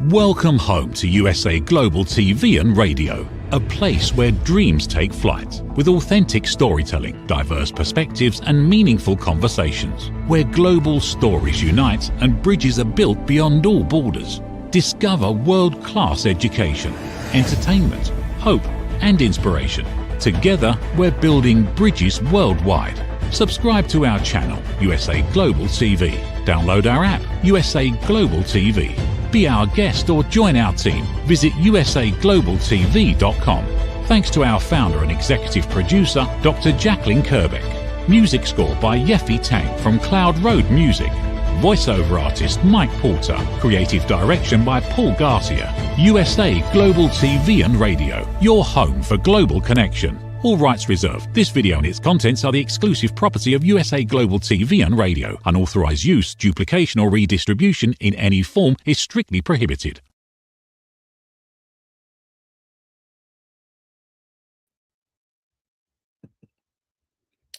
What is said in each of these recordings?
Welcome home to USA Global TV and Radio, a place where dreams take flight, with authentic storytelling, diverse perspectives and meaningful conversations, where global stories unite and bridges are built beyond all borders. Discover world-class education, entertainment, hope and inspiration. Together, we're building bridges worldwide. Subscribe to our channel, USA Global TV. Download our app, USA Global TV. Be our guest or join our team. Visit usaglobaltv.com. Thanks to our founder and executive producer, Dr. Jacalyn Kerbeck. Music score by Yeffy Tang from Cloud Road Music. Voiceover artist Mike Porter. Creative direction by Paul Garcia. USA Global TV and Radio. Your home for global connection. All rights reserved. This video and its contents are the exclusive property of USA Global TV and Radio. Unauthorized use, duplication or redistribution in any form is strictly prohibited.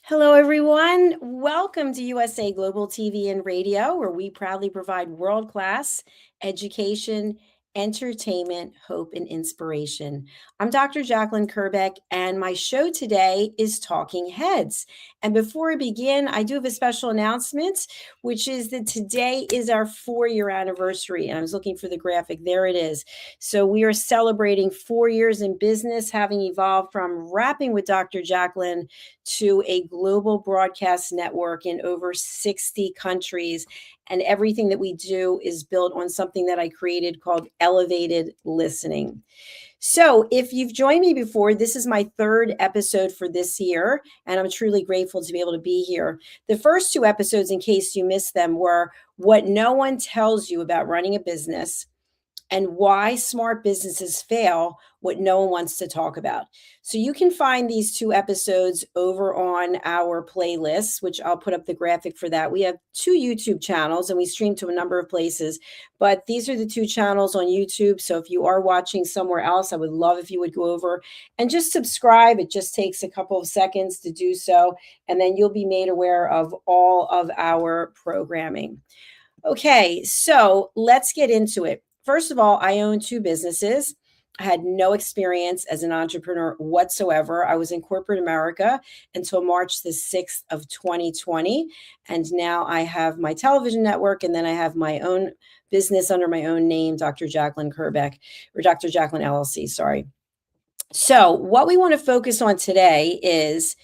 Hello, everyone. Welcome to USA Global TV and Radio, where we proudly provide world-class education, entertainment, hope, and inspiration. I'm Dr. Jacalyn Kerbeck, and my show today is Talking Heads. And before I begin, I do have a special announcement, which is that today is our 4-year anniversary. And I was looking for the graphic. There it is. So we are celebrating 4 years in business, having evolved from rapping with Dr. Jacalyn to a global broadcast network in over 60 countries. And everything that we do is built on something that I created called elevated listening. So if you've joined me before, this is my 3rd episode for this year, and I'm truly grateful to be able to be here. The first 2 episodes, in case you missed them, were what no one tells you about running a business and why smart businesses fail, what no one wants to talk about. So you can find these 2 episodes over on our playlist, which I'll put up the graphic for that. We have 2 YouTube channels and we stream to a number of places, but these are the 2 channels on YouTube. So if you are watching somewhere else, I would love if you would go over and just subscribe. It just takes a couple of seconds to do so, and then you'll be made aware of all of our programming. Okay, so let's get into it. First of all, I own 2 businesses. I had no experience as an entrepreneur whatsoever. I was in corporate America until March the 6th of 2020. And now I have my television network, and then I have my own business under my own name, Dr. Jacalyn Kerbeck, or Dr. Jacalyn LLC, sorry. So what we want to focus on today is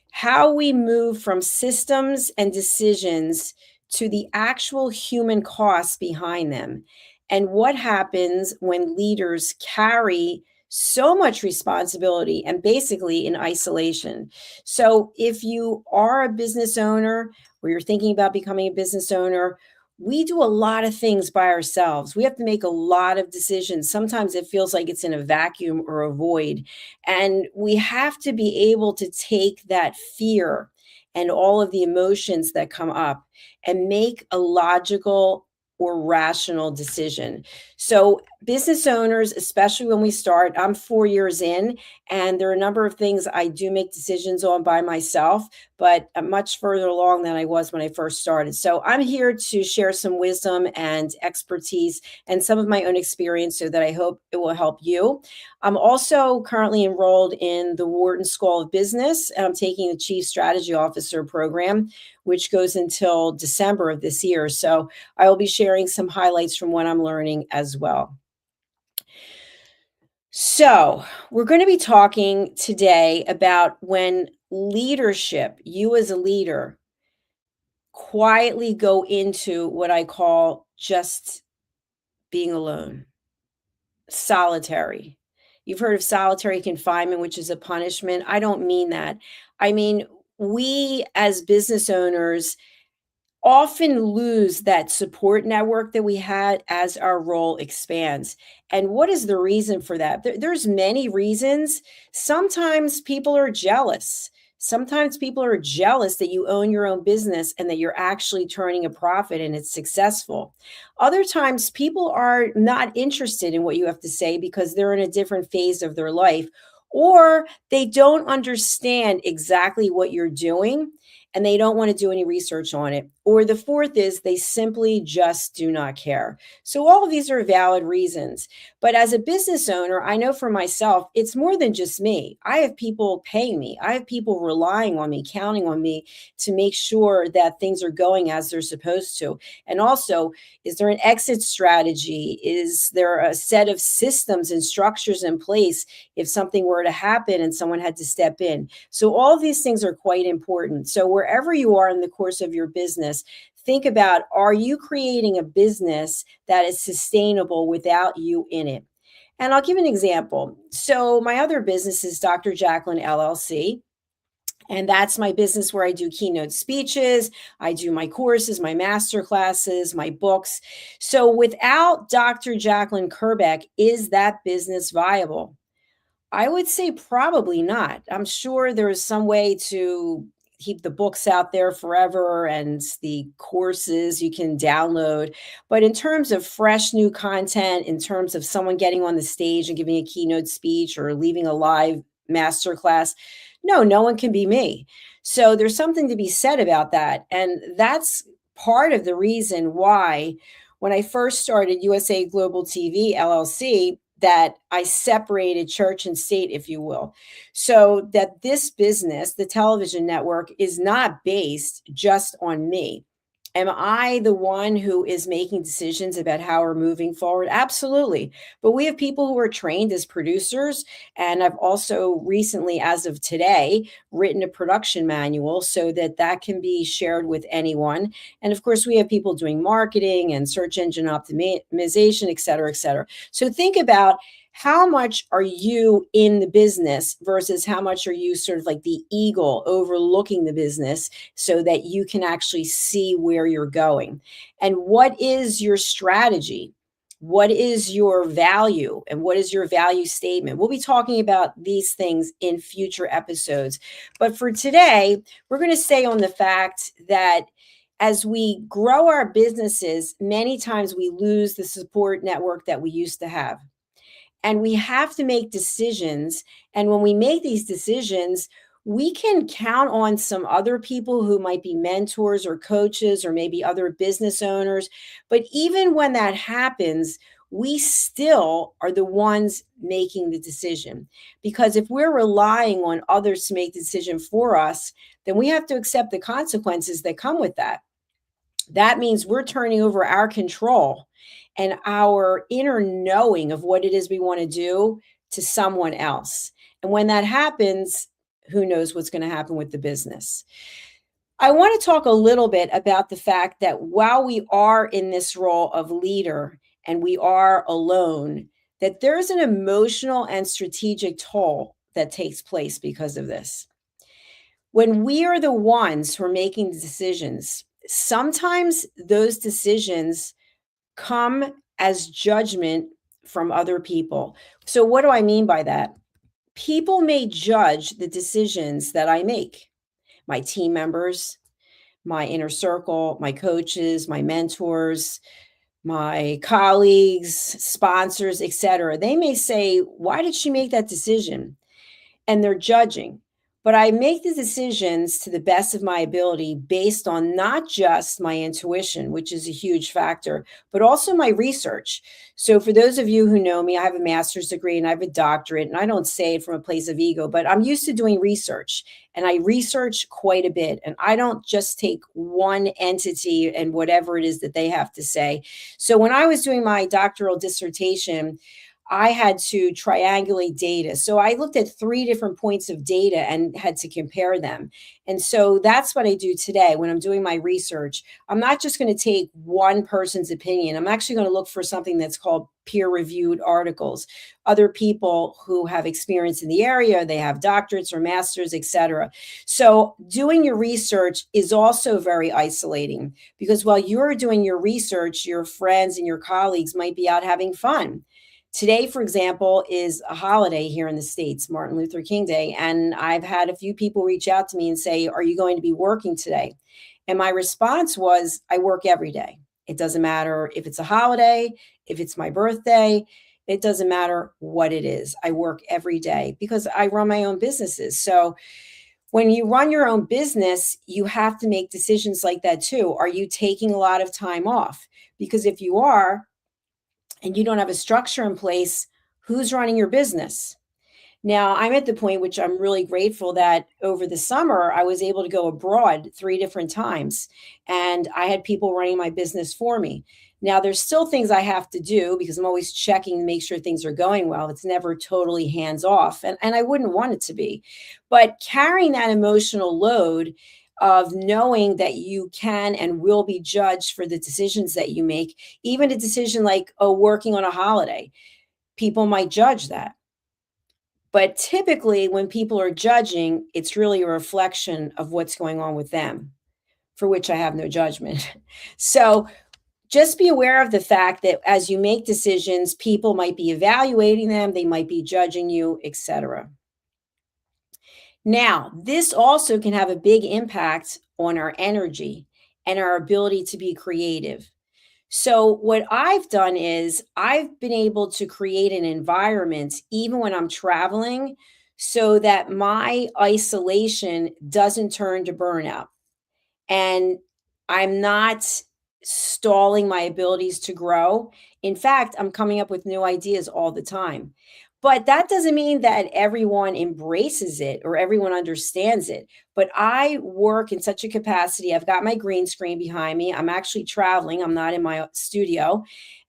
how we move from systems and decisions to the actual human costs behind them. And what happens when leaders carry so much responsibility and basically in isolation. So if you are a business owner or you're thinking about becoming a business owner, we do a lot of things by ourselves. We have to make a lot of decisions. Sometimes it feels like it's in a vacuum or a void. And we have to be able to take that fear and all of the emotions that come up and make a logical or rational decision. So business owners, especially when we start, I'm 4 years in, and there are a number of things I do make decisions on by myself, but I'm much further along than I was when I first started. So I'm here to share some wisdom and expertise and some of my own experience so that I hope it will help you. I'm also currently enrolled in the Wharton School of Business, and I'm taking the Chief Strategy Officer program, which goes until December of this year. So I will be sharing some highlights from what I'm learning as well. So we're going to be talking today about when leadership, you as a leader, quietly go into what I call just being alone, solitary. You've heard of solitary confinement, which is a punishment. I don't mean that. I mean, we as business owners often lose that support network that we had as our role expands. And what is the reason for that? There's many reasons. Sometimes people are jealous. Sometimes people are jealous that you own your own business and that you're actually turning a profit and it's successful. Other times people are not interested in what you have to say because they're in a different phase of their life, or they don't understand exactly what you're doing and they don't want to do any research on it. Or the fourth is they simply just do not care. So all of these are valid reasons. But as a business owner, I know for myself, it's more than just me. I have people paying me. I have people relying on me, counting on me to make sure that things are going as they're supposed to. And also, is there an exit strategy? Is there a set of systems and structures in place if something were to happen and someone had to step in? So all of these things are quite important. So wherever you are in the course of your business, think about, are you creating a business that is sustainable without you in it? And I'll give an example. So my other business is Dr. Jacalyn LLC. And that's my business where I do keynote speeches, I do my courses, my master classes, my books. So without Dr. Jacalyn Kerbeck, is that business viable? I would say probably not. I'm sure there is some way to keep the books out there forever and the courses you can download. But in terms of fresh new content, in terms of someone getting on the stage and giving a keynote speech or leaving a live masterclass, no one can be me. So there's something to be said about that. And that's part of the reason why when I first started USA Global TV LLC, that I separated church and state, if you will, so that this business, the television network, is not based just on me. Am I the one who is making decisions about how we're moving forward? Absolutely. But we have people who are trained as producers. And I've also recently, as of today, written a production manual so that that can be shared with anyone. And of course, we have people doing marketing and search engine optimization, et cetera, et cetera. So think about, how much are you in the business versus how much are you sort of like the eagle overlooking the business so that you can actually see where you're going? And what is your strategy? What is your value? And what is your value statement? We'll be talking about these things in future episodes. But for today, we're going to stay on the fact that as we grow our businesses, many times we lose the support network that we used to have. And we have to make decisions. And when we make these decisions, we can count on some other people who might be mentors or coaches or maybe other business owners. But even when that happens, we still are the ones making the decision. Because if we're relying on others to make the decision for us, then we have to accept the consequences that come with that. That means we're turning over our control and our inner knowing of what it is we want to do to someone else. And when that happens, who knows what's going to happen with the business. I want to talk a little bit about the fact that while we are in this role of leader and we are alone, that there's an emotional and strategic toll that takes place because of this. When we are the ones who are making the decisions, sometimes those decisions come as judgment from other people. So what do I mean by that? People may judge the decisions that I make. My team members, my inner circle, my coaches, my mentors, my colleagues, sponsors, etc. They may say, "Why did she make that decision?" And they're judging. But I make the decisions to the best of my ability based on not just my intuition, which is a huge factor, but also my research. So for those of you who know me, I have a master's degree and I have a doctorate, and I don't say it from a place of ego, but I'm used to doing research, and I research quite a bit. And I don't just take one entity and whatever it is that they have to say. So when I was doing my doctoral dissertation, I had to triangulate data. So I looked at 3 different points of data and had to compare them. And so that's what I do today when I'm doing my research. I'm not just going to take one person's opinion. I'm actually going to look for something that's called peer-reviewed articles, other people who have experience in the area, they have doctorates or masters, etc. So doing your research is also very isolating, because while you're doing your research, your friends and your colleagues might be out having fun. Today, for example, is a holiday here in the States, Martin Luther King Day. And I've had a few people reach out to me and say, "Are you going to be working today?" And my response was, I work every day. It doesn't matter if it's a holiday, if it's my birthday, it doesn't matter what it is. I work every day because I run my own businesses. So When you run your own business, you have to make decisions like that too. Are you taking a lot of time off? Because if you are, and you don't have a structure in place, who's running your business? Now, I'm at the point which I'm really grateful that over the summer I was able to go abroad 3 different times, and I had people running my business for me. Now, there's still things I have to do because I'm always checking to make sure things are going well. It's never totally hands off, and I wouldn't want it to be. But carrying that emotional load of knowing that you can and will be judged for the decisions that you make, even a decision like, oh, working on a holiday, people might judge that. But typically, when people are judging, it's really a reflection of what's going on with them, for which I have no judgment. So just be aware of the fact that as you make decisions, people might be evaluating them, they might be judging you, etc. Now, this also can have a big impact on our energy and our ability to be creative. So, what I've done is I've been able to create an environment, even when I'm traveling, so that my isolation doesn't turn to burnout. And I'm not stalling my abilities to grow. In fact, I'm coming up with new ideas all the time. But that doesn't mean that everyone embraces it or everyone understands it. But I work in such a capacity. I've got my green screen behind me. I'm actually traveling, I'm not in my studio.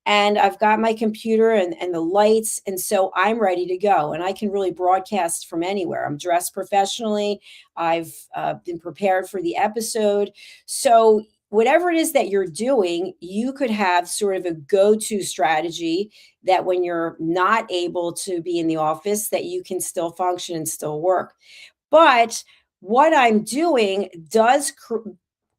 And I've got my computer and the lights. And so I'm ready to go. And I can really broadcast from anywhere. I'm dressed professionally. I've been prepared for the episode. So, whatever it is that you're doing, you could have sort of a go to strategy that when you're not able to be in the office, that you can still function and still work. But what I'm doing does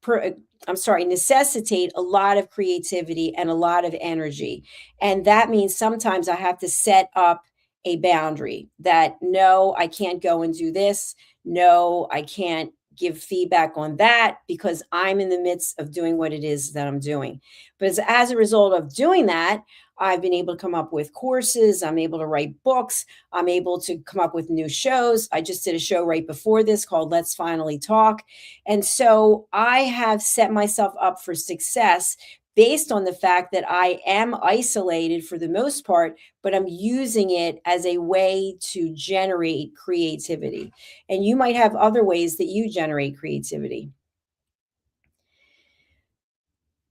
necessitate a lot of creativity and a lot of energy. And that means sometimes I have to set up a boundary that no, I can't go and do this. No, I can't give feedback on that because I'm in the midst of doing what it is that I'm doing. But as a result of doing that, I've been able to come up with courses. I'm able to write books. I'm able to come up with new shows. I just did a show right before this called Let's Finally Talk. And so I have set myself up for success based on the fact that I am isolated for the most part, but I'm using it as a way to generate creativity. And you might have other ways that you generate creativity.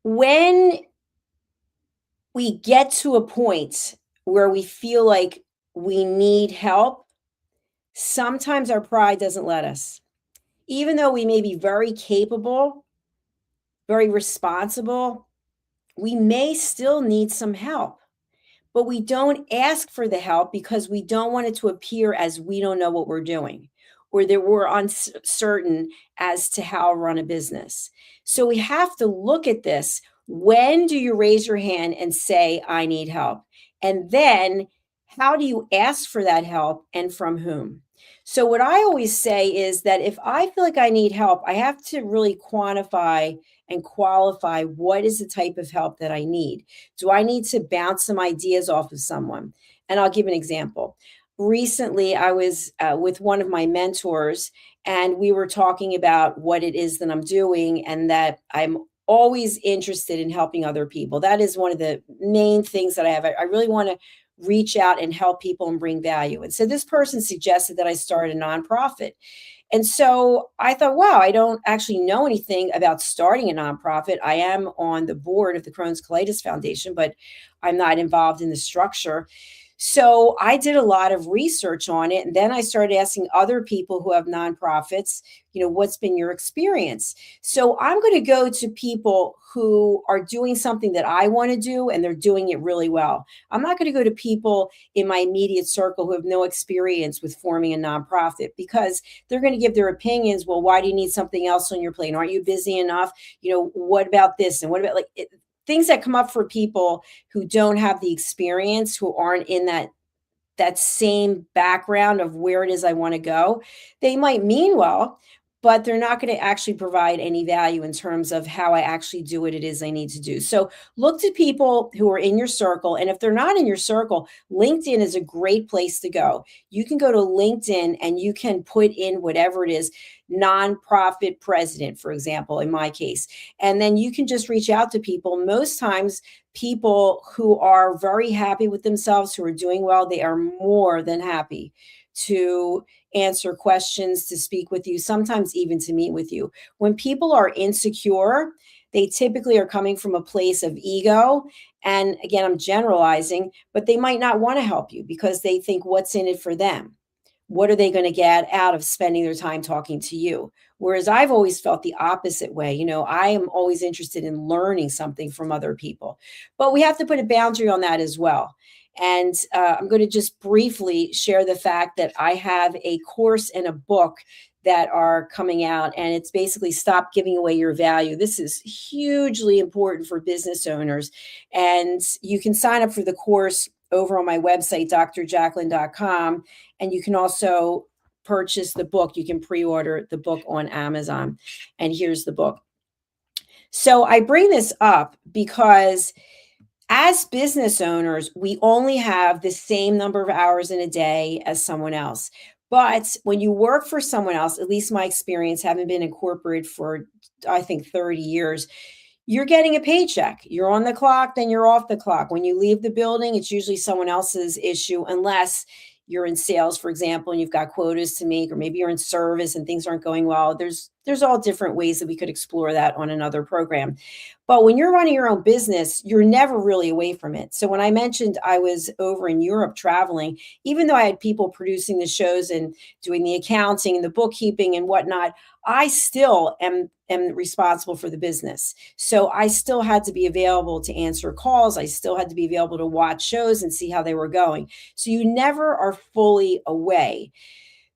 When we get to a point where we feel like we need help, sometimes our pride doesn't let us. Even though we may be very capable, very responsible, we may still need some help. But we don't ask for the help because we don't want it to appear as we don't know what we're doing or that we're uncertain as to how to run a business. So we have to look at this. When do you raise your hand and say, I need help? And then how do you ask for that help and from whom? So, what I always say is that if I feel like I need help, I have to really quantify and qualify what is the type of help that I need. Do I need to bounce some ideas off of someone? And I'll give an example. Recently, I was with one of my mentors, and we were talking about what it is that I'm doing, and that I'm always interested in helping other people. That is one of the main things that I have. I really want to reach out and help people and bring value. And so this person suggested that I start a nonprofit. And so I thought, wow, I don't actually know anything about starting a nonprofit. I am on the board of the Crohn's Colitis Foundation, but I'm not involved in the structure. So I did a lot of research on it. And then I started asking other people who have nonprofits, what's been your experience? So I'm going to go to people who are doing something that I want to do and they're doing it really well. I'm not going to go to people in my immediate circle who have no experience with forming a nonprofit because they're going to give their opinions. Well, why do you need something else on your plate? Aren't you busy enough? What about this? And what about things that come up for people who don't have the experience, who aren't in that same background of where it is I want to go. They might mean well, but they're not going to actually provide any value in terms of how I actually do what it is I need to do. So look to people who are in your circle. And if they're not in your circle, LinkedIn is a great place to go. You can go to LinkedIn and you can put in whatever it is, nonprofit president, for example, in my case. And then you can just reach out to people. Most times, people who are very happy with themselves, who are doing well, they are more than happy to answer questions, to speak with you, sometimes even to meet with you. When people are insecure, they typically are coming from a place of ego. And again, I'm generalizing, but they might not want to help you because they think, what's in it for them? What are they going to get out of spending their time talking to you? Whereas I've always felt the opposite way. I am always interested in learning something from other people, but we have to put a boundary on that as well. And I'm going to just briefly share the fact that I have a course and a book that are coming out, and it's basically Stop Giving Away Your Value. This is hugely important for business owners. And you can sign up for the course over on my website, drjacalyn.com. And you can also purchase the book. You can pre-order the book on Amazon. And here's the book. So I bring this up because as business owners, we only have the same number of hours in a day as someone else. But when you work for someone else, at least my experience, having been in corporate for, I think, 30 years, you're getting a paycheck. You're on the clock, then you're off the clock. When you leave the building, it's usually someone else's issue, unless you're in sales, for example, and you've got quotas to meet, or maybe you're in service and things aren't going well. There's all different ways that we could explore that on another program. But when you're running your own business, you're never really away from it. So when I mentioned I was over in Europe traveling, even though I had people producing the shows and doing the accounting and the bookkeeping and whatnot, I still am responsible for the business. So I still had to be available to answer calls. I still had to be available to watch shows and see how they were going. So you never are fully away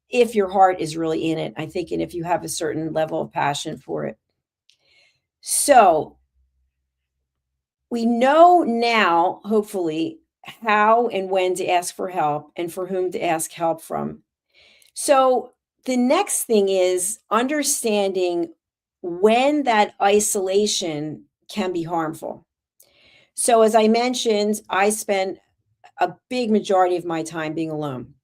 if your heart is really in it, I think, and if you have a certain level of passion for it. So we know now, hopefully, how and when to ask for help and for whom to ask help from. So the next thing is understanding when that isolation can be harmful. So as I mentioned, I spend a big majority of my time being alone.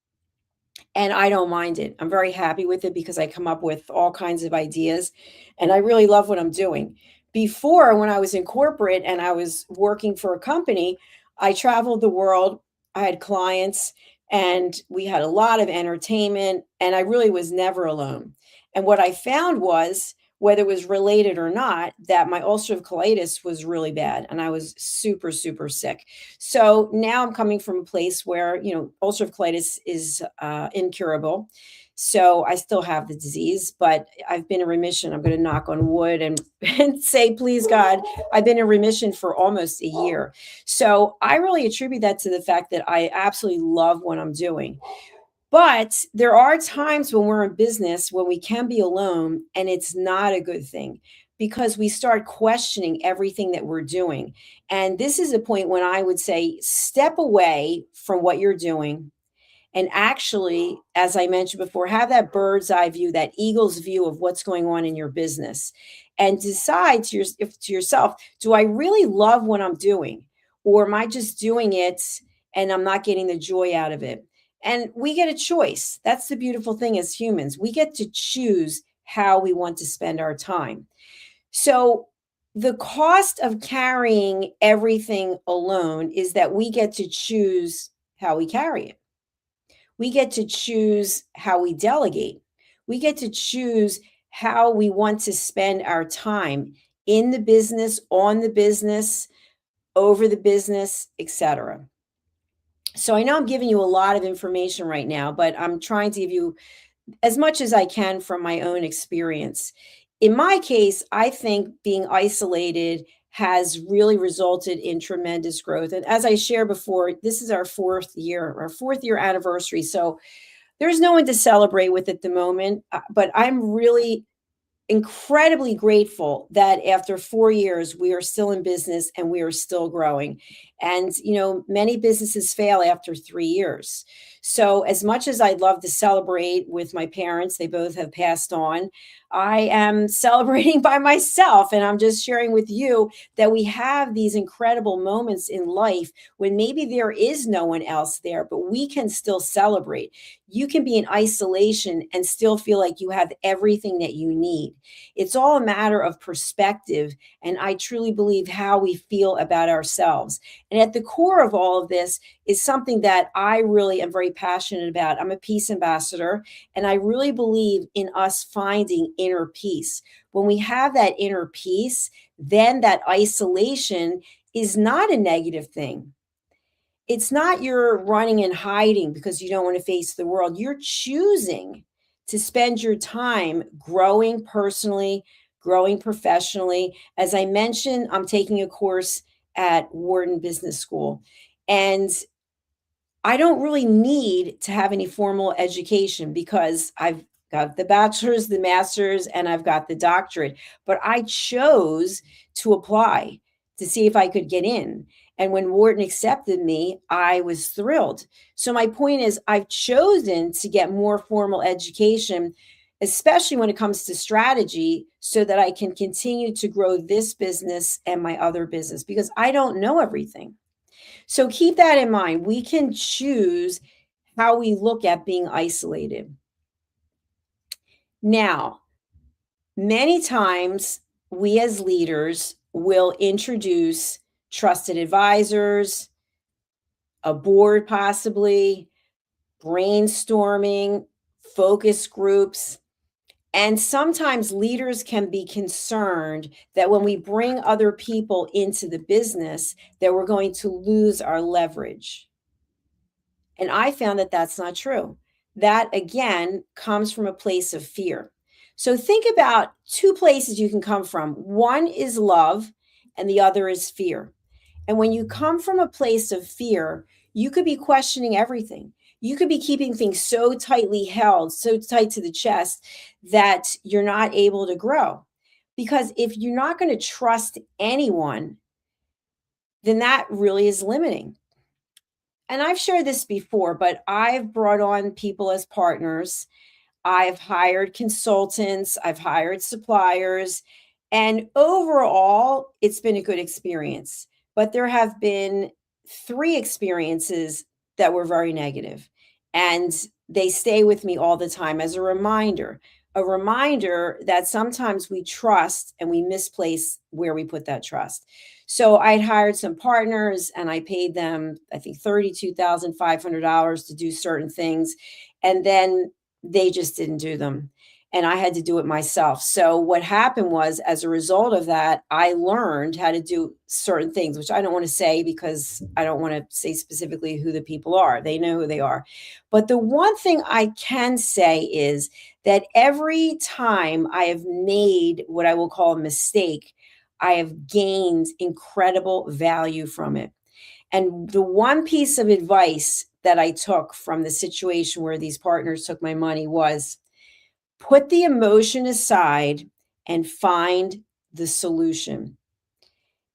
And I don't mind it. I'm very happy with it because I come up with all kinds of ideas and I really love what I'm doing. Before, when I was in corporate and I was working for a company, I traveled the world. I had clients and we had a lot of entertainment, and I really was never alone. And what I found was, whether it was related or not, that my ulcerative colitis was really bad and I was super, super sick. So now I'm coming from a place where, ulcerative colitis is incurable. So I still have the disease, but I've been in remission. I'm going to knock on wood and say, please, God, I've been in remission for almost a year. So I really attribute that to the fact that I absolutely love what I'm doing. But there are times when we're in business when we can be alone, and it's not a good thing because we start questioning everything that we're doing. And this is a point when I would say, step away from what you're doing. And actually, as I mentioned before, have that bird's eye view, that eagle's view of what's going on in your business, and decide to yourself, do I really love what I'm doing? Or am I just doing it and I'm not getting the joy out of it? And we get a choice. That's the beautiful thing as humans. We get to choose how we want to spend our time. So the cost of carrying everything alone is that we get to choose how we carry it. We get to choose how we delegate. We get to choose how we want to spend our time in the business, on the business, over the business, etc. So I know I'm giving you a lot of information right now, but I'm trying to give you as much as I can from my own experience. In my case, I think being isolated has really resulted in tremendous growth. And as I shared before, this is our fourth year anniversary. So there's no one to celebrate with at the moment, but I'm really incredibly grateful that after 4 years, we are still in business and we are still growing. And, many businesses fail after 3 years. So, as much as I'd love to celebrate with my parents, they both have passed on, I am celebrating by myself. And I'm just sharing with you that we have these incredible moments in life when maybe there is no one else there, but we can still celebrate. You can be in isolation and still feel like you have everything that you need. It's all a matter of perspective. And I truly believe how we feel about ourselves. And at the core of all of this is something that I really am very passionate about. I'm a peace ambassador, and I really believe in us finding inner peace. When we have that inner peace, then that isolation is not a negative thing. It's not you're running and hiding because you don't want to face the world. You're choosing to spend your time growing personally, growing professionally. As I mentioned, I'm taking a course at Wharton Business School, and I don't really need to have any formal education because I've got the bachelor's, the master's, and I've got the doctorate. But I chose to apply to see if I could get in. And when Wharton accepted me, I was thrilled. So, my point is, I've chosen to get more formal education, especially when it comes to strategy, so that I can continue to grow this business and my other business because I don't know everything. So keep that in mind. We can choose how we look at being isolated. Now, many times we as leaders will introduce trusted advisors, a board possibly, brainstorming, focus groups. And sometimes leaders can be concerned that when we bring other people into the business, that we're going to lose our leverage. And I found that that's not true. That again comes from a place of fear. So think about two places you can come from. One is love, and the other is fear. And when you come from a place of fear, you could be questioning everything. You could be keeping things so tightly held, so tight to the chest that you're not able to grow. Because if you're not going to trust anyone, then that really is limiting. And I've shared this before, but I've brought on people as partners. I've hired consultants, I've hired suppliers, and overall, it's been a good experience. But there have been three experiences that were very negative, and they stay with me all the time as a reminder that sometimes we trust and we misplace where we put that trust. So I'd hired some partners and I paid them, I think, $32,500 to do certain things. And then they just didn't do them. And I had to do it myself. So what happened was, as a result of that, I learned how to do certain things, which I don't want to say because I don't want to say specifically who the people are. They know who they are. But the one thing I can say is that every time I have made what I will call a mistake, I have gained incredible value from it. And the one piece of advice that I took from the situation where these partners took my money was put the emotion aside and find the solution.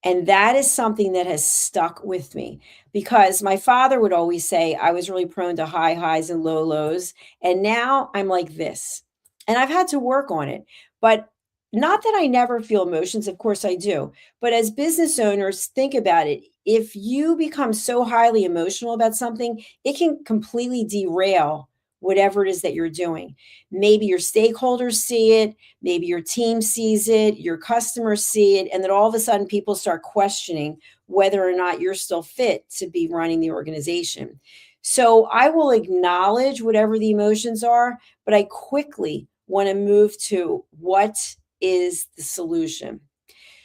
And that is something that has stuck with me because my father would always say I was really prone to high highs and low lows. And now I'm like this. And I've had to work on it. But not that I never feel emotions, of course I do. But as business owners, think about it. If you become so highly emotional about something, it can completely derail whatever it is that you're doing. Maybe your stakeholders see it, maybe your team sees it, your customers see it, and then all of a sudden people start questioning whether or not you're still fit to be running the organization. So I will acknowledge whatever the emotions are, but I quickly want to move to what is the solution.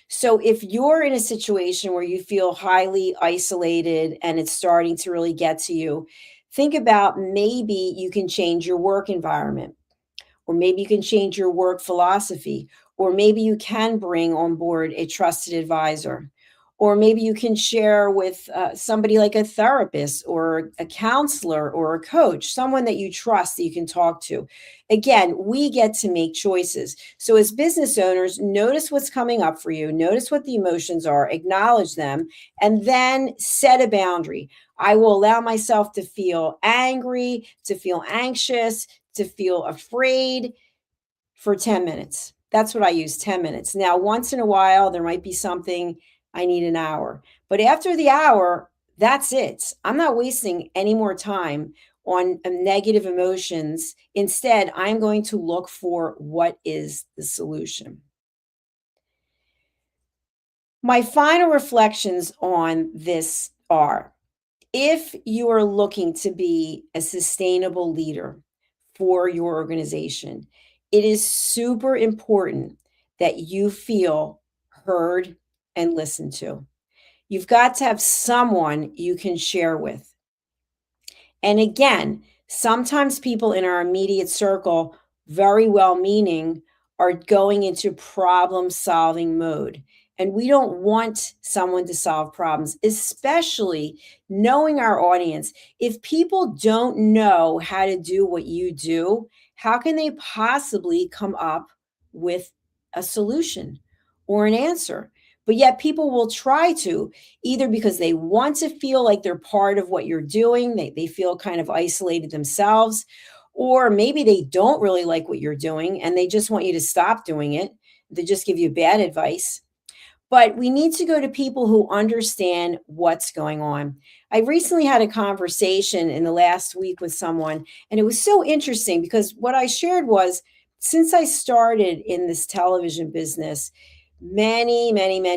So if you're in a situation where you feel highly isolated and it's starting to really get to you, think about maybe you can change your work environment, or maybe you can change your work philosophy, or maybe you can bring on board a trusted advisor, Or maybe you can share with somebody like a therapist or a counselor or a coach, someone that you trust that you can talk to. Again, we get to make choices. So, as business owners, notice what's coming up for you, notice what the emotions are, acknowledge them, and then set a boundary. I will allow myself to feel angry, to feel anxious, to feel afraid for 10 minutes. That's what I use, 10 minutes. Now, once in a while, there might be something I need an hour. But after the hour, that's it. I'm not wasting any more time on negative emotions. Instead, I'm going to look for what is the solution. My final reflections on this are: if you are looking to be a sustainable leader for your organization, it is super important that you feel heard and listened to. You've got to have someone you can share with. And again, sometimes people in our immediate circle, very well meaning, are going into problem solving mode. And we don't want someone to solve problems, especially knowing our audience. If people don't know how to do what you do, how can they possibly come up with a solution or an answer? But yet, people will try to, either because they want to feel like they're part of what you're doing, they feel kind of isolated themselves, or maybe they don't really like what you're doing and they just want you to stop doing it. They just give you bad advice. But we need to go to people who understand what's going on. I recently had a conversation in the last week with someone, and it was so interesting because what I shared was, since I started in this television business, many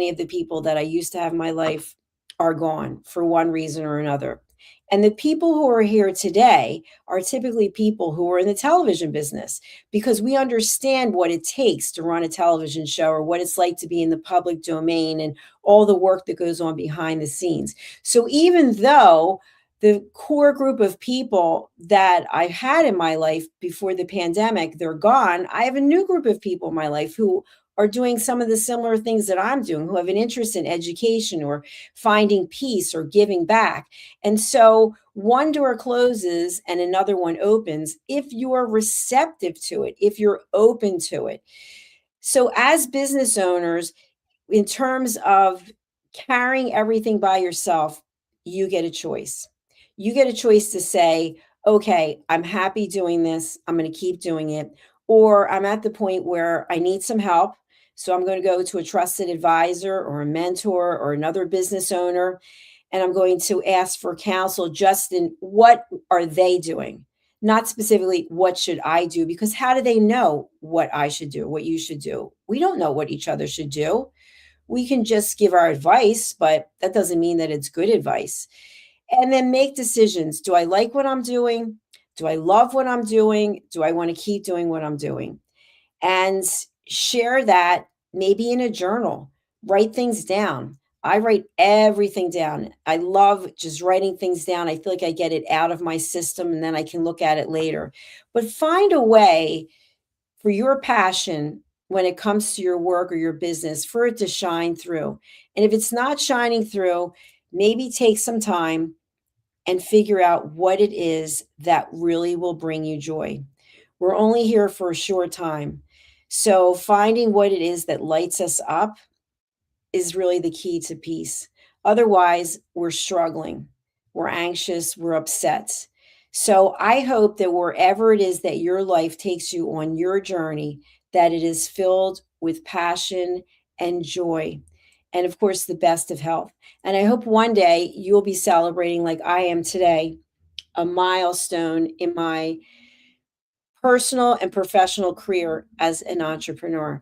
of the people that I used to have in my life are gone for one reason or another. And the people who are here today are typically people who are in the television business, because we understand what it takes to run a television show, or what it's like to be in the public domain, and all the work that goes on behind the scenes. So even though the core group of people that I had in my life before the pandemic, they're gone, I have a new group of people in my life who are doing some of the similar things that I'm doing, who have an interest in education or finding peace or giving back. And so one door closes and another one opens if you're receptive to it, if you're open to it. So, as business owners, in terms of carrying everything by yourself, you get a choice. You get a choice to say, okay, I'm happy doing this, I'm going to keep doing it. Or I'm at the point where I need some help. So I'm going to go to a trusted advisor or a mentor or another business owner, and I'm going to ask for counsel just in what are they doing? Not specifically what should I do, because how do they know what I should do, what you should do? We don't know what each other should do. We can just give our advice, but that doesn't mean that it's good advice. And then make decisions. Do I like what I'm doing? Do I love what I'm doing? Do I want to keep doing what I'm doing? And share that maybe in a journal. Write things down. I write everything down. I love just writing things down. I feel like I get it out of my system and then I can look at it later. But find a way for your passion when it comes to your work or your business, for it to shine through. And if it's not shining through, maybe take some time and figure out what it is that really will bring you joy. We're only here for a short time. So finding what it is that lights us up is really the key to peace. Otherwise, we're struggling, we're anxious, we're upset. So I hope that wherever it is that your life takes you on your journey, that it is filled with passion and joy. And of course, the best of health. And I hope one day you'll be celebrating, like I am today, a milestone in my personal and professional career as an entrepreneur.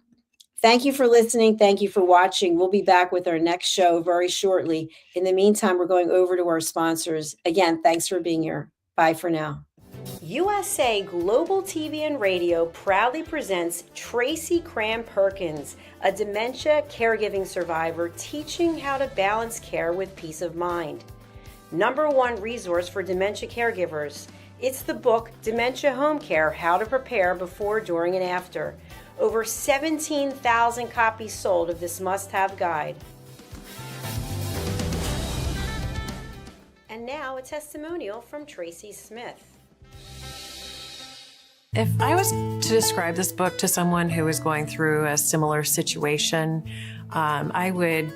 Thank you for listening. Thank you for watching. We'll be back with our next show very shortly. In the meantime, we're going over to our sponsors. Again, thanks for being here. Bye for now. USA Global TV and Radio proudly presents Tracy Cram Perkins, a dementia caregiving survivor teaching how to balance care with peace of mind. #1 resource for dementia caregivers. It's the book Dementia Home Care: How to Prepare Before, During, and After. Over 17,000 copies sold of this must-have guide. And now a testimonial from Tracy Smith. If I was to describe this book to someone who is going through a similar situation, I would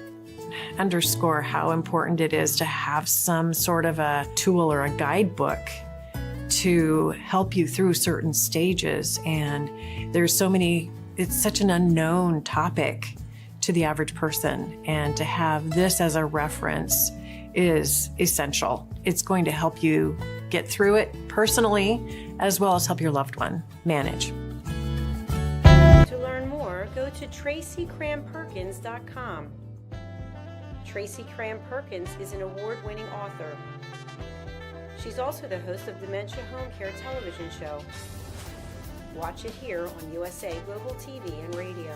underscore how important it is to have some sort of a tool or a guidebook to help you through certain stages. And there's so many, it's such an unknown topic to the average person. And to have this as a reference is essential. It's going to help you get through it personally, as well as help your loved one manage. To learn more, go to TracyCramPerkins.com. Tracy Cram Perkins is an award-winning author. She's also the host of Dementia Home Care television show. Watch it here on USA Global TV and Radio.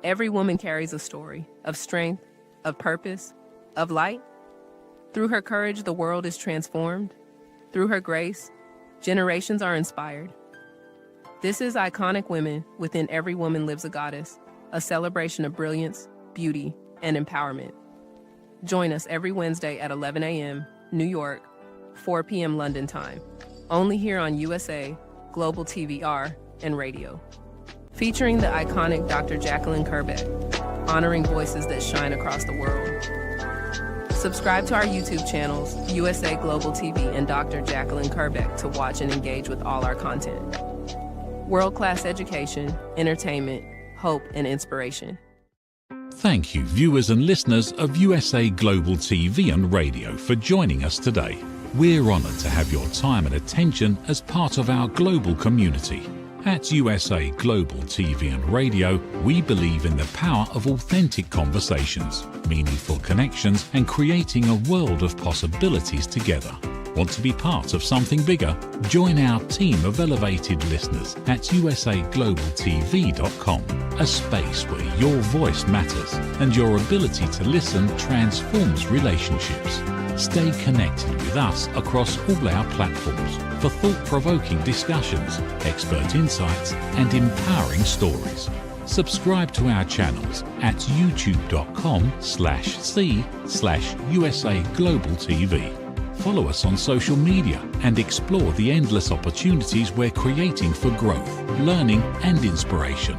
Every woman carries a story of strength, of purpose, of light. Through her courage, the world is transformed. Through her grace, generations are inspired. This is Iconic Women. Within Every Woman Lives a Goddess, a celebration of brilliance, beauty, and empowerment. Join us every Wednesday at 11 a.m. New York, 4 p.m. London time, only here on USA, Global TVR, and Radio. Featuring the iconic Dr. Jacalyn Kerbeck, honoring voices that shine across the world. Subscribe to our YouTube channels, USA Global TV and Dr. Jacalyn Kerbeck, to watch and engage with all our content. World-class education, entertainment, hope, and inspiration. Thank you, viewers and listeners of USA Global TV and Radio, for joining us today. We're honoured to have your time and attention as part of our global community. At USA Global TV and Radio, we believe in the power of authentic conversations, meaningful connections, and creating a world of possibilities together. Want to be part of something bigger? Join our team of elevated listeners at usaglobaltv.com, a space where your voice matters and your ability to listen transforms relationships. Stay connected with us across all our platforms for thought-provoking discussions, expert insights, and empowering stories. Subscribe to our channels at youtube.com/c/USA Global TV. Follow us on social media and explore the endless opportunities we're creating for growth, learning, and inspiration.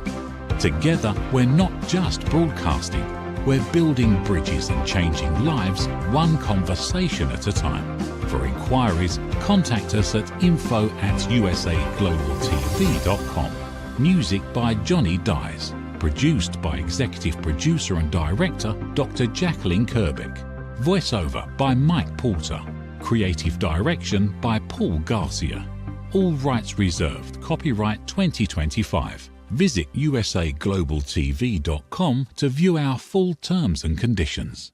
Together, we're not just broadcasting, we're building bridges and changing lives one conversation at a time. For inquiries, contact us at info@usaglobaltv.com. Music by Johnny Dies. Produced by Executive Producer and Director Dr. Jacalyn Kerbeck. Voiceover by Mike Porter. Creative Direction by Paul Garcia. All rights reserved. Copyright 2025. Visit usaglobaltv.com to view our full terms and conditions.